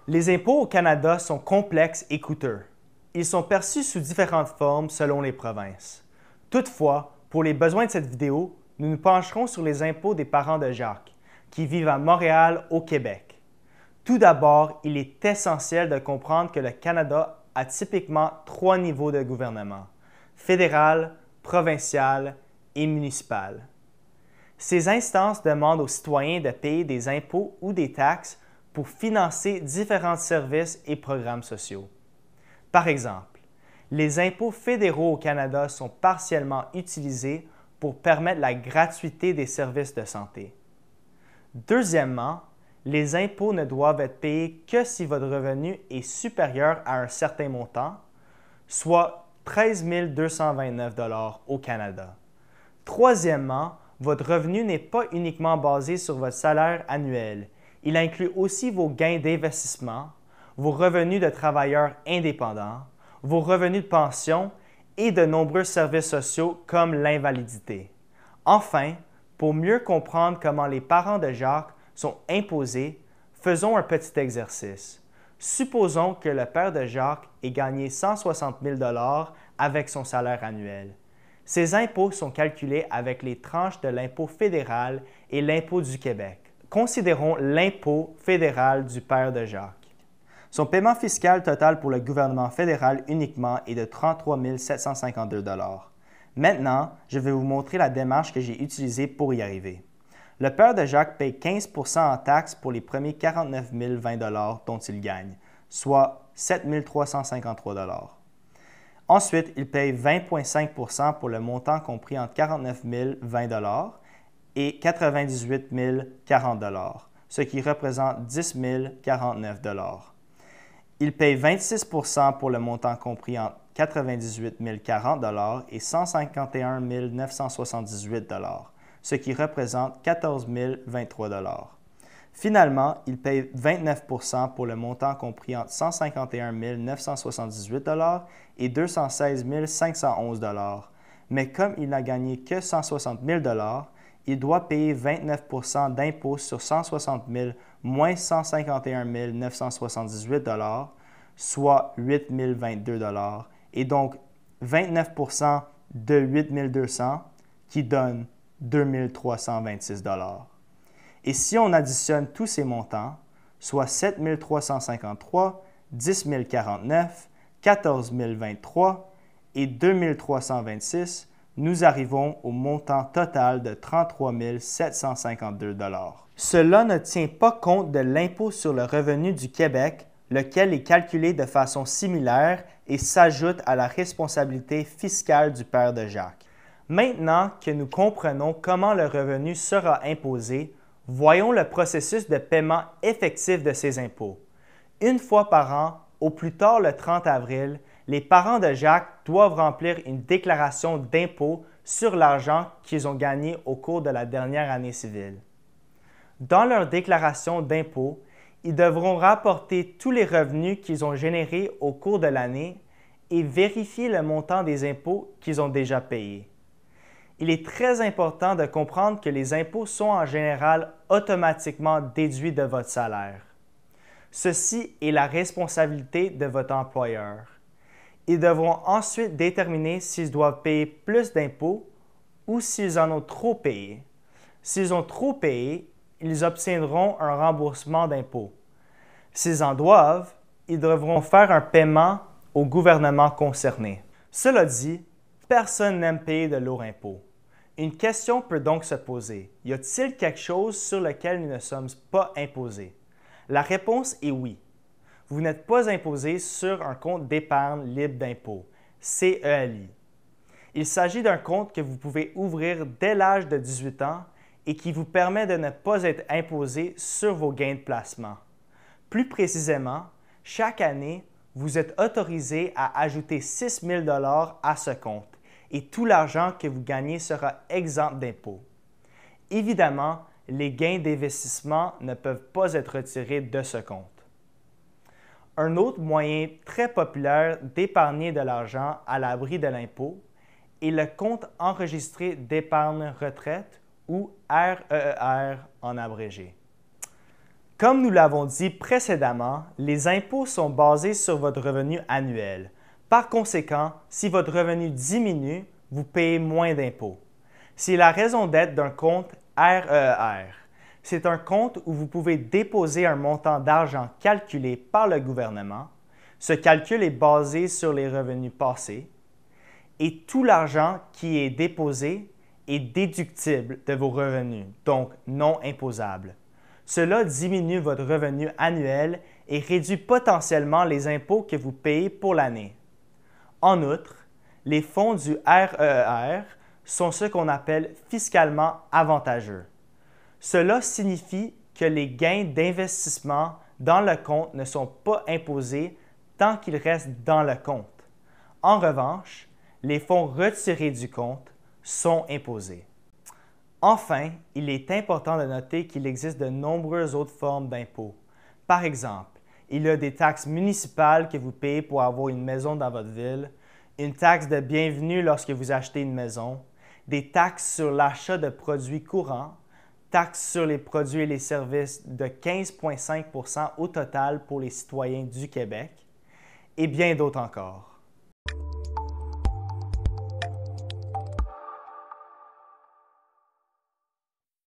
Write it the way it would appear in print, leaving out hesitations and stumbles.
Les impôts au Canada sont complexes et coûteux. Ils sont perçus sous différentes formes selon les provinces. Toutefois, pour les besoins de cette vidéo, nous nous pencherons sur les impôts des parents de Jacques, qui vivent à Montréal, au Québec. Tout d'abord, il est essentiel de comprendre que le Canada a typiquement 3 niveaux de gouvernement: fédéral, provincial et municipal. Ces instances demandent aux citoyens de payer des impôts ou des taxes pour financer différents services et programmes sociaux. Par exemple, les impôts fédéraux au Canada sont partiellement utilisés pour permettre la gratuité des services de santé. Deuxièmement, les impôts ne doivent être payés que si votre revenu est supérieur à un certain montant, soit 13 229 $ au Canada. Troisièmement, votre revenu n'est pas uniquement basé sur votre salaire annuel. Il inclut aussi vos gains d'investissement, vos revenus de travailleurs indépendants, vos revenus de pension et de nombreux services sociaux comme l'invalidité. Enfin, pour mieux comprendre comment les parents de Jacques sont imposés, faisons un petit exercice. Supposons que le père de Jacques ait gagné 160 000 $ avec son salaire annuel. Ces impôts sont calculés avec les tranches de l'impôt fédéral et l'impôt du Québec. Considérons l'impôt fédéral du père de Jacques. Son paiement fiscal total pour le gouvernement fédéral uniquement est de 33 752 $. Maintenant, je vais vous montrer la démarche que j'ai utilisée pour y arriver. Le père de Jacques paye 15 % en taxes pour les premiers 49 020 $ dont il gagne, soit 7 353 $. Ensuite, il paye 20,5 % pour le montant compris entre 49 020 $ et 98 040 $, ce qui représente 10 049 $. Il paye 26 % pour le montant compris entre 98 040 $ et 151 978 $, ce qui représente 14 023 $. Finalement, il paye 29 % pour le montant compris entre 151 978 $ et 216 511 $. Mais comme il n'a gagné que 160 000 $, il doit payer 29 % d'impôts sur 160 000 moins 151 978 $, soit 8 022 $, et donc 29 % de 8 200 qui donne 2 326 $. Et si on additionne tous ces montants, soit 7 353, 10 049, 14 023 et 2 326, nous arrivons au montant total de 33 752 $. Cela ne tient pas compte de l'impôt sur le revenu du Québec, lequel est calculé de façon similaire et s'ajoute à la responsabilité fiscale du père de Jacques. Maintenant que nous comprenons comment le revenu sera imposé, voyons le processus de paiement effectif de ces impôts. Une fois par an, au plus tard le 30 avril, les parents de Jacques doivent remplir une déclaration d'impôt sur l'argent qu'ils ont gagné au cours de la dernière année civile. Dans leur déclaration d'impôt, ils devront rapporter tous les revenus qu'ils ont générés au cours de l'année et vérifier le montant des impôts qu'ils ont déjà payés. Il est très important de comprendre que les impôts sont en général automatiquement déduits de votre salaire. Ceci est la responsabilité de votre employeur. Ils devront ensuite déterminer s'ils doivent payer plus d'impôts ou s'ils en ont trop payé. S'ils ont trop payé, ils obtiendront un remboursement d'impôts. S'ils en doivent, ils devront faire un paiement au gouvernement concerné. Cela dit, personne n'aime payer de lourds impôts. Une question peut donc se poser. Y a-t-il quelque chose sur lequel nous ne sommes pas imposés? La réponse est oui. Vous n'êtes pas imposé sur un compte d'épargne libre d'impôts, CELI. Il s'agit d'un compte que vous pouvez ouvrir dès l'âge de 18 ans et qui vous permet de ne pas être imposé sur vos gains de placement. Plus précisément, chaque année, vous êtes autorisé à ajouter 6 000 $ à ce compte et tout l'argent que vous gagnez sera exempt d'impôts. Évidemment, les gains d'investissement ne peuvent pas être retirés de ce compte. Un autre moyen très populaire d'épargner de l'argent à l'abri de l'impôt est le compte enregistré d'épargne retraite ou REER en abrégé. Comme nous l'avons dit précédemment, les impôts sont basés sur votre revenu annuel. Par conséquent, si votre revenu diminue, vous payez moins d'impôts. C'est la raison d'être d'un compte REER. C'est un compte où vous pouvez déposer un montant d'argent calculé par le gouvernement. Ce calcul est basé sur les revenus passés et tout l'argent qui est déposé est déductible de vos revenus, donc non imposable. Cela diminue votre revenu annuel et réduit potentiellement les impôts que vous payez pour l'année. En outre, les fonds du REER sont ce qu'on appelle fiscalement avantageux. Cela signifie que les gains d'investissement dans le compte ne sont pas imposés tant qu'ils restent dans le compte. En revanche, les fonds retirés du compte sont imposés. Enfin, il est important de noter qu'il existe de nombreuses autres formes d'impôts. Par exemple, il y a des taxes municipales que vous payez pour avoir une maison dans votre ville, une taxe de bienvenue lorsque vous achetez une maison, des taxes sur l'achat de produits courants, taxes sur les produits et les services de 15,5 % au total pour les citoyens du Québec, et bien d'autres encore.